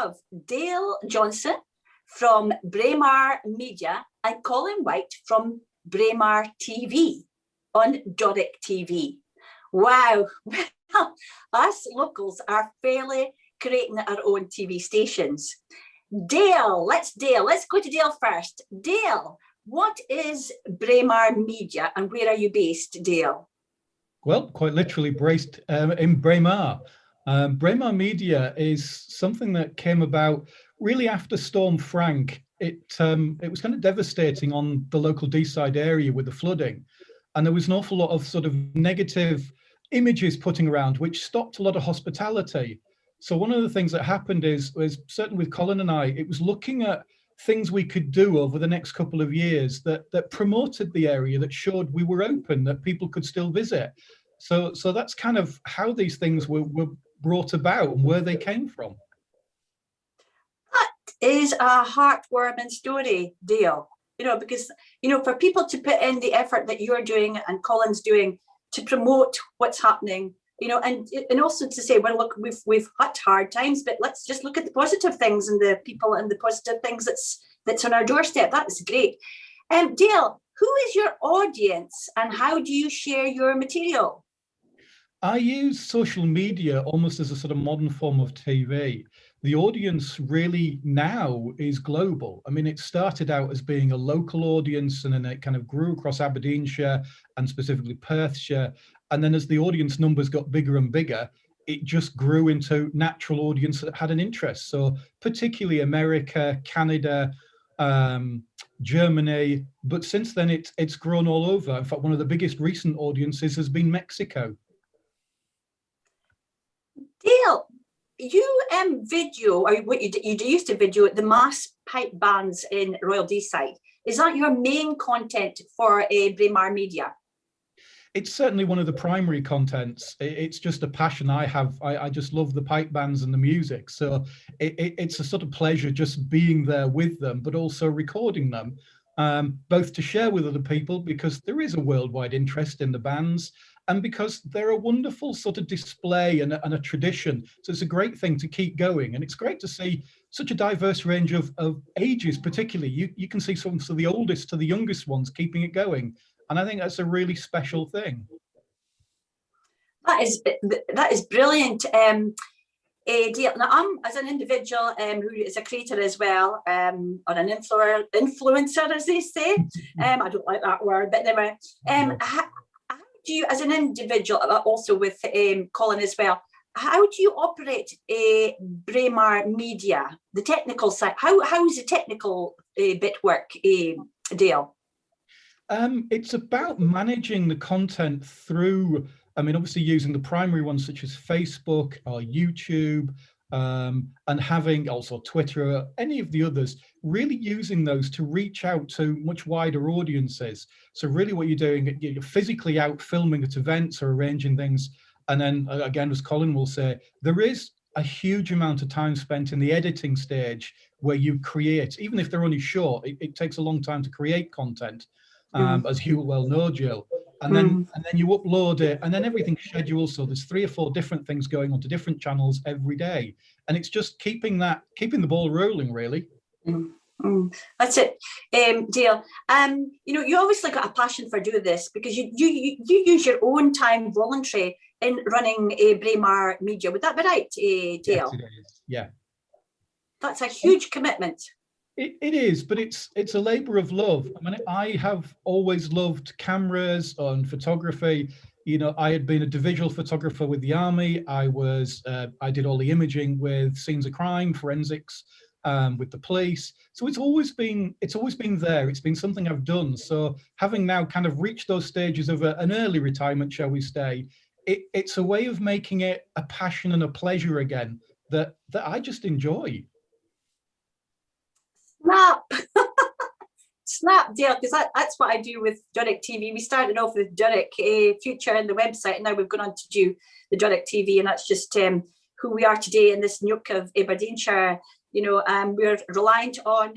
have Dale Johnston from Braemar Media and Colin Wight from Braemar TV on Doric TV. Wow, well, us locals are fairly creating our own TV stations. Dale, let's go to Dale first. Dale, what is Braemar Media and where are you based, Dale? Well, quite literally based in Braemar. Braemar Media is something that came about really after Storm Frank. It was kind of devastating on the local Deeside area with the flooding, and there was an awful lot of sort of negative images putting around, which stopped a lot of hospitality. So one of the things that happened is certainly with Colin and I, it was looking at things we could do over the next couple of years that promoted the area, that showed we were open, that people could still visit. So that's kind of how these things were brought about and where they came from. That is a heartwarming story, Dale. Because, for people to put in the effort that you're doing and Colin's doing to promote what's happening, and also to say, well, look, we've had hard times, but let's just look at the positive things and the people and the positive things that's on our doorstep. That is great. Dale, who is your audience and how do you share your material? I use social media almost as a sort of modern form of TV. The audience really now is global. I mean, it started out as being a local audience and then it kind of grew across Aberdeenshire and specifically Perthshire. And then as the audience numbers got bigger and bigger, it just grew into natural audience that had an interest. So particularly America, Canada, Germany, but since then it's grown all over. In fact, one of the biggest recent audiences has been Mexico. Dale, you video, or what you used to video the mass pipe bands in Royal Deeside. Is that your main content for Braemar Media? It's certainly one of the primary contents. It's just a passion I have. I just love the pipe bands and the music. So it's a sort of pleasure just being there with them, but also recording them, both to share with other people because there is a worldwide interest in the bands and because they're a wonderful sort of display and a tradition. So it's a great thing to keep going. And it's great to see such a diverse range of ages, particularly. You can see from the oldest to the youngest ones keeping it going. And I think that's a really special thing. That is brilliant. Dale, now I'm, as an individual who is a creator as well, or an influencer, as they say. I don't like that word, but anyway. How do you, as an individual, also with Colin as well, how do you operate a Braemar Media, the technical side? How is the technical bit work, Dale? It's about managing the content through, I mean, obviously using the primary ones such as Facebook or YouTube, and having also Twitter, or any of the others, really using those to reach out to much wider audiences. So really what you're doing, you're physically out filming at events or arranging things. And then again, as Colin will say, there is a huge amount of time spent in the editing stage where you create, even if they're only short, it takes a long time to create content. As you well know, Jill, and then you upload it, and then everything's scheduled. So there's 3 or 4 different things going on to different channels every day, and it's just keeping the ball rolling, really. That's it, Dale. You obviously got a passion for doing this because you use your own time voluntary in running a Braemar Media. Would that be right, Dale? Yes, it is. Yeah. That's a huge commitment. It is, but it's a labor of love. I mean, I have always loved cameras and photography. I had been a divisional photographer with the army. I did all the imaging with scenes of crime, forensics, with the police. So it's always been there. It's been something I've done. So having now kind of reached those stages of an early retirement, shall we say, it's a way of making it a passion and a pleasure again that I just enjoy. Snap. Snap, Dale, because that's what I do with Doric TV. We started off with Doric Future and the website, and now we've gone on to do the Doric TV, and that's just who we are today in this nook of Aberdeenshire. We're reliant on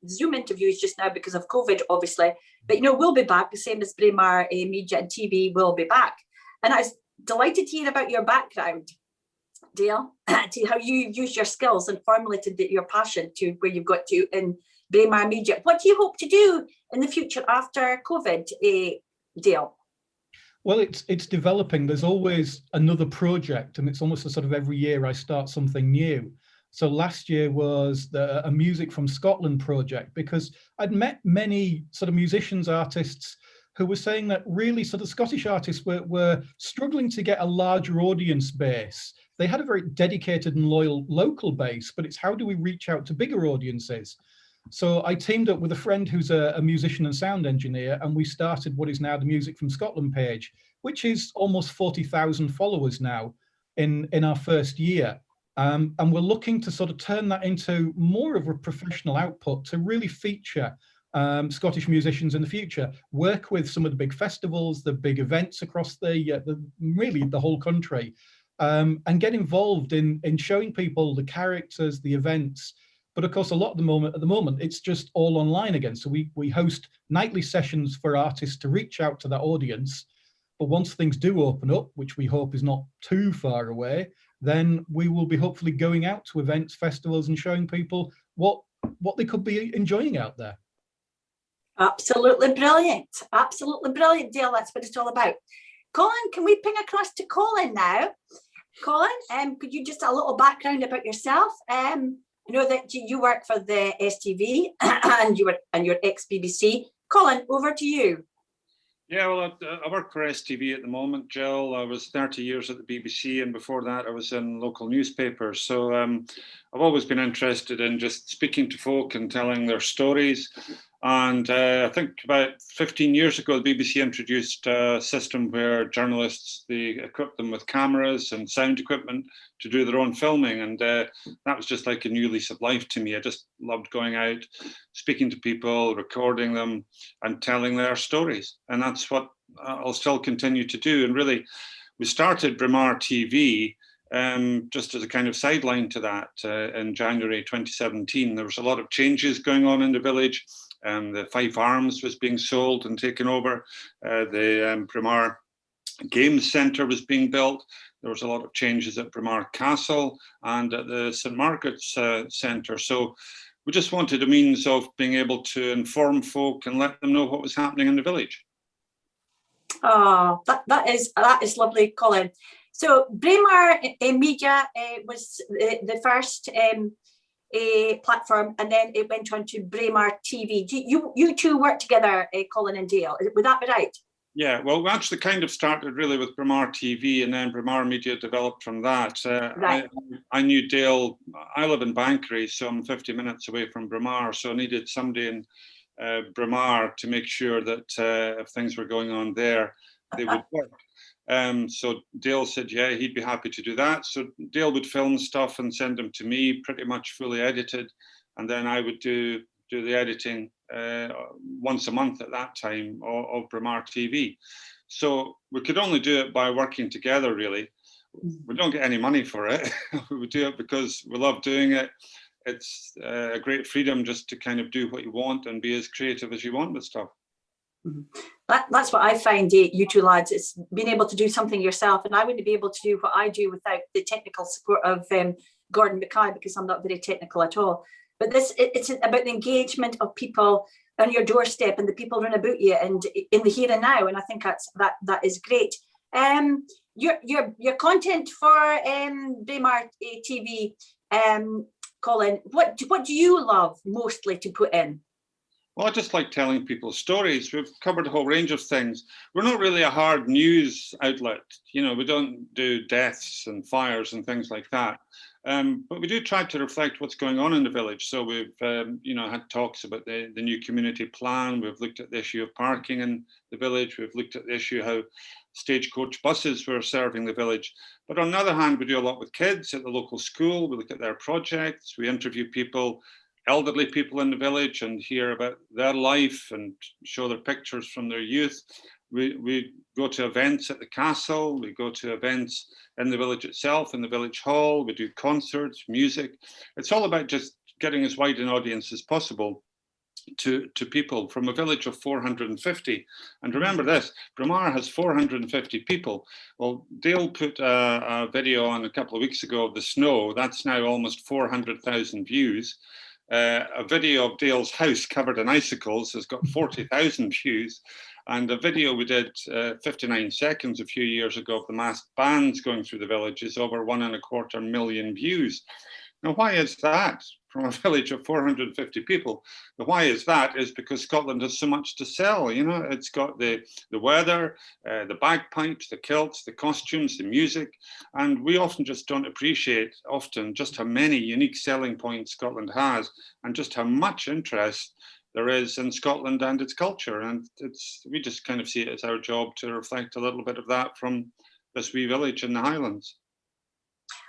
Zoom interviews just now because of COVID, obviously. But, we'll be back, the same as Braemar Media and TV will be back. And I was delighted to hear about your background. Dale, to how you use your skills and formulated your passion to where you've got to in Braemar Media. What do you hope to do in the future after COVID, Dale? Well, it's developing. There's always another project, and it's almost a sort of every year I start something new. So last year was a Music from Scotland project, because I'd met many sort of musicians, artists who were saying that really sort of Scottish artists were struggling to get a larger audience base. They had a very dedicated and loyal local base, but it's how do we reach out to bigger audiences? So I teamed up with a friend who's a musician and sound engineer, and we started what is now the Music from Scotland page, which is almost 40,000 followers now in our first year. And we're looking to sort of turn that into more of a professional output to really feature Scottish musicians in the future, work with some of the big festivals, the big events across really the whole country, and get involved in showing people the characters, the events. But of course, at the moment, it's just all online again. So we host nightly sessions for artists to reach out to that audience. But once things do open up, which we hope is not too far away, then we will be hopefully going out to events, festivals, and showing people what they could be enjoying out there. Absolutely brilliant. Absolutely brilliant, Dale. That's what it's all about. Colin, can we ping across to Colin now? Colin, could you just a little background about yourself? I know that you work for the STV and you're ex-BBC. Colin, over to you. Yeah, well, I work for STV at the moment, Jill. I was 30 years at the BBC, and before that I was in local newspapers. So I've always been interested in just speaking to folk and telling their stories. And I think about 15 years ago, the BBC introduced a system where journalists, they equipped them with cameras and sound equipment to do their own filming. And that was just like a new lease of life to me. I just loved going out, speaking to people, recording them and telling their stories. And that's what I'll still continue to do. And really, we started Braemar TV just as a kind of sideline to that in January 2017. There was a lot of changes going on in the village. The Fife Arms was being sold and taken over. The Braemar Games Centre was being built. There was a lot of changes at Braemar Castle and at the St Margaret's Centre. So we just wanted a means of being able to inform folk and let them know what was happening in the village. Oh, that is lovely, Colin. So Braemar Media was the first platform, and then it went on to Braemar TV. You two work together, Colin and Dale. Would that be right? Yeah, well, we actually kind of started really with Braemar TV, and then Braemar Media developed from that. Right. I knew Dale. I live in Bankery, so I'm 50 minutes away from Braemar, so I needed somebody in Braemar to make sure that if things were going on there, they would work. So Dale said, yeah, he'd be happy to do that. So Dale would film stuff and send them to me, pretty much fully edited. And then I would do the editing once a month at that time of Braemar TV. So we could only do it by working together, really. We don't get any money for it. We do it because we love doing it. It's a great freedom just to kind of do what you want and be as creative as you want with stuff. That's what I find, you two lads, it's being able to do something yourself. And I wouldn't be able to do what I do without the technical support of Gordon Mackay, because I'm not very technical at all. But it's about the engagement of people on your doorstep and the people around about you and in the here and now. And I think that is great. Your content for Braemar TV, Colin, what do you love mostly to put in? Well, I just like telling people stories. We've covered a whole range of things. We're not really a hard news outlet. You know, we don't do deaths and fires and things like that. But we do try to reflect what's going on in the village. So we've, had talks about the new community plan. We've looked at the issue of parking in the village. We've looked at the issue how stagecoach buses were serving the village. But on the other hand, we do a lot with kids at the local school. We look at their projects. We interview people, elderly people in the village, and hear about their life and show their pictures from their youth. We go to events at the castle. We go to events in the village itself, in the village hall. We do concerts, music. It's all about just getting as wide an audience as possible. to people from a village of 450. And remember this, Braemar has 450 people. Well, Dale put a video on a couple of weeks ago of the snow. That's now almost 400,000 views. A video of Dale's house covered in icicles has got 40,000 views. And a video we did 59 seconds a few years ago of the masked bands going through the village is over 1.25 million views. Now, why is that? From a village of 450 people. The why is that is because Scotland has so much to sell. You know, it's got the weather, the bagpipes, the kilts, the costumes, the music, and we often just don't appreciate just how many unique selling points Scotland has, and just how much interest there is in Scotland and its culture. And we just kind of see it as our job to reflect a little bit of that from this wee village in the Highlands.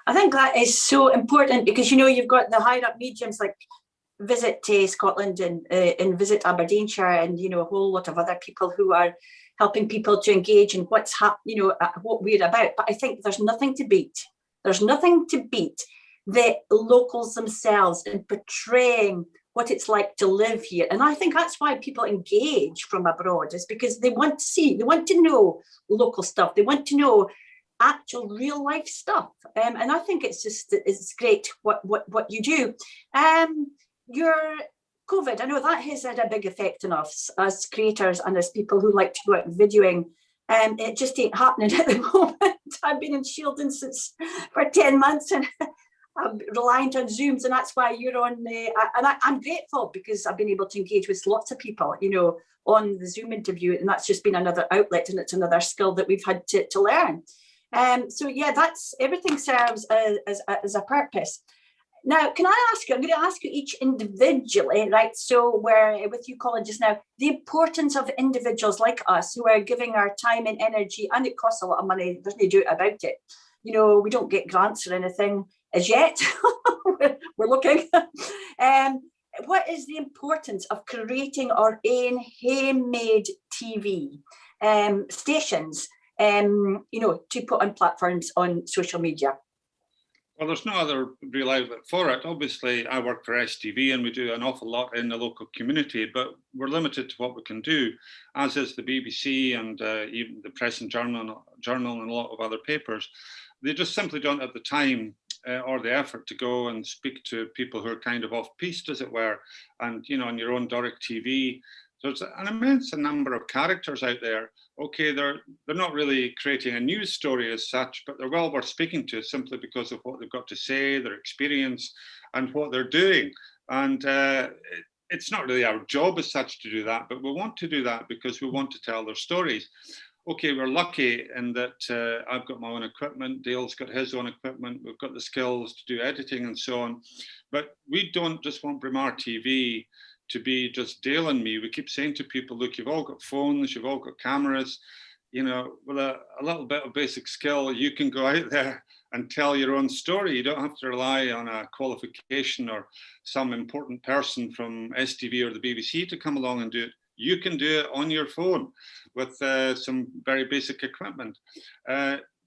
I think that is so important because, you know, you've got the higher up mediums like Visit Scotland and Visit Aberdeenshire, and, you know, a whole lot of other people who are helping people to engage in what we're about. But I think there's nothing to beat. There's nothing to beat the locals themselves in portraying what it's like to live here. And I think that's why people engage from abroad, is because they want to see, they want to know local stuff. They want to know actual real life stuff, and I think it's great what you do. Your COVID, I know that has had a big effect on us as creators and as people who like to go out videoing. It just ain't happening at the moment. I've been in shielding for 10 months and I'm reliant on Zooms, and that's why you're on. And I'm grateful because I've been able to engage with lots of people, you know, on the Zoom interview, and that's just been another outlet, and it's another skill that we've had to learn. So yeah, that's everything serves as a purpose. Now, can I ask you, I'm going to ask you each individually, right? So we're with you, Colin, just now, the importance of individuals like us who are giving our time and energy, and it costs a lot of money, there's no doubt about it. You know, we don't get grants or anything as yet. We're looking. What is the importance of creating our own handmade TV stations, you know, to put on platforms on social media? Well, there's no other real outlet for it. Obviously, I work for STV and we do an awful lot in the local community, but we're limited to what we can do, as is the BBC and even the Press and Journal and a lot of other papers. They just simply don't have the time or the effort to go and speak to people who are kind of off-piste, as it were. And, you know, on your own Doric TV, there's an immense number of characters out there. Okay, they're not really creating a news story as such, but they're well worth speaking to simply because of what they've got to say, their experience, and what they're doing. And it's not really our job as such to do that, but we want to do that because we want to tell their stories. Okay, we're lucky in that I've got my own equipment, Dale's got his own equipment, we've got the skills to do editing and so on. But we don't just want Braemar TV to be just Dale and me. We keep saying to people, look, you've all got phones, you've all got cameras, you know, with a little bit of basic skill, you can go out there and tell your own story. You don't have to rely on a qualification or some important person from STV or the BBC to come along and do it. You can do it on your phone with some very basic equipment.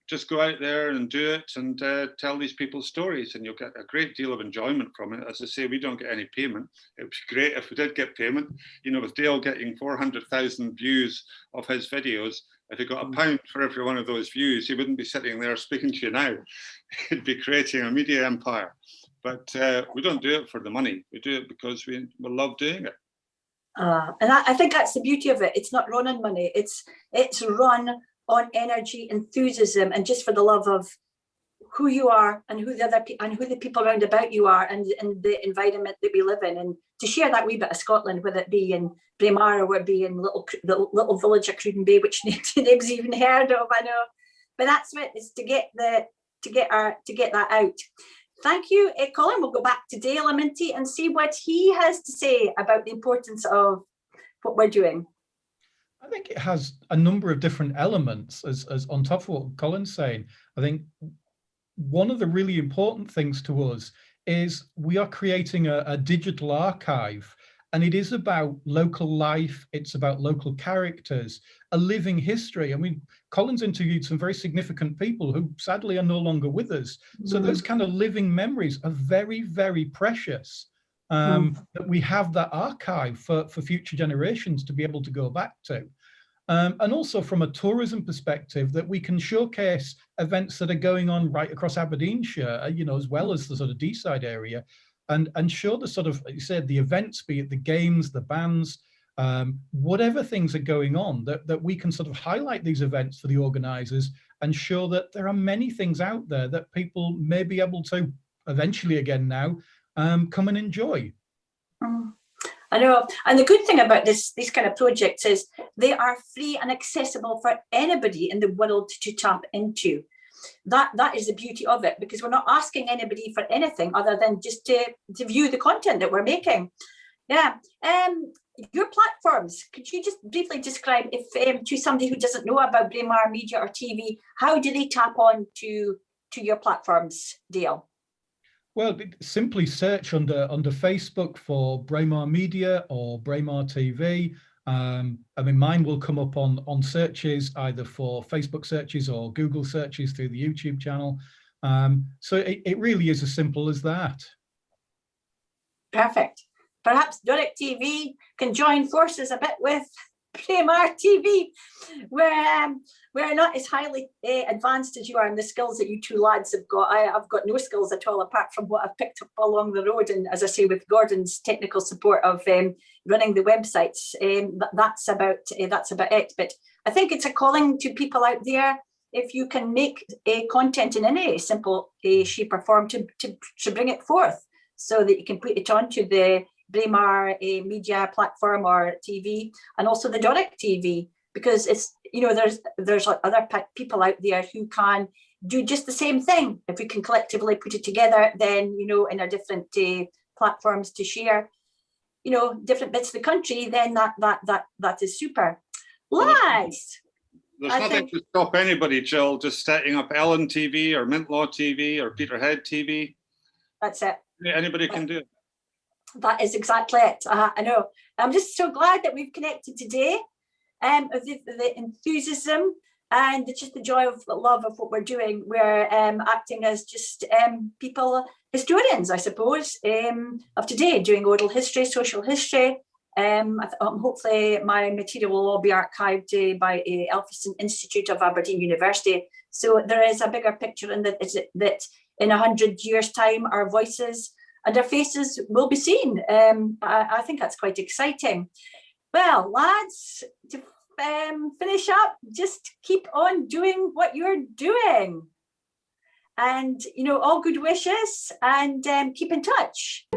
Just go out there and do it and tell these people's stories, and you'll get a great deal of enjoyment from it. As I say, we don't get any payment. It would be great if we did get payment. You know, with Dale getting 400,000 views of his videos, if he got £1 for every one of those views, he wouldn't be sitting there speaking to you now. He'd be creating a media empire. But we don't do it for the money. We do it because we love doing it. And I think that's the beauty of it. It's not run on money. It's run on energy, enthusiasm, and just for the love of who you are and who the people around about you are, and the environment that we live in, and to share that wee bit of Scotland, whether it be in Braemar or whether it be in the little village of Cruden Bay, which nobody's even heard of, I know. But that's it. It's to get that out. Thank you, Colin. We'll go back to Dale Aminti and see what he has to say about the importance of what we're doing. I think it has a number of different elements, as on top of what Colin's saying. I think one of the really important things to us is we are creating a digital archive, and it is about local life, it's about local characters, a living history. I mean, Colin's interviewed some very significant people who sadly are no longer with us. So those kind of living memories are very, very precious. that we have that archive for future generations to be able to go back to. And also from a tourism perspective, that we can showcase events that are going on right across Aberdeenshire, you know, as well as the sort of Deeside area, and show the sort of, like you said, the events, be it the games, the bands, whatever things are going on, that we can sort of highlight these events for the organisers and show that there are many things out there that people may be able to eventually again now come and enjoy. I know, and the good thing about these kind of projects is they are free and accessible for anybody in the world to tap into. That is the beauty of it, because we're not asking anybody for anything other than just to view the content that we're making. Yeah. Your platforms, could you just briefly describe, if to somebody who doesn't know about Braemar Media or TV, how do they tap on to your platforms, Dale? Well, simply search under Facebook for Braemar Media or Braemar TV. I mean, mine will come up on searches, either for Facebook searches or Google searches through the YouTube channel. So it really is as simple as that. Perfect. Perhaps Doric TV can join forces a bit with Braemar TV, where we're not as highly advanced as you are in the skills that you two lads have got. I've got no skills at all, apart from what I've picked up along the road, and as I say, with Gordon's technical support of running the websites, that's about it. But I think it's a calling to people out there. If you can make content in any simple shape or form, to bring it forth, so that you can put it onto the Braemar media platform or TV, and also the Doric TV, because it's, you know, there's other people out there who can do just the same thing. If we can collectively put it together, then, you know, in our different platforms to share, you know, different bits of the country, then that is super. Lads, there's nothing to stop anybody, Jill, just setting up Ellen TV or Mintlaw TV or Peterhead TV. That's it. Anybody can do it. That is exactly it. I know. I'm just so glad that we've connected today. Of the enthusiasm and just the joy of the love of what we're doing. We're acting as just people, historians, I suppose, of today, doing oral history, social history. Hopefully my material will all be archived by Elphinstone Institute of Aberdeen University. So there is a bigger picture in that in 100 years' time, our voices and our faces will be seen. I think that's quite exciting. Well, lads, to finish up, just keep on doing what you're doing. And, you know, all good wishes, and keep in touch.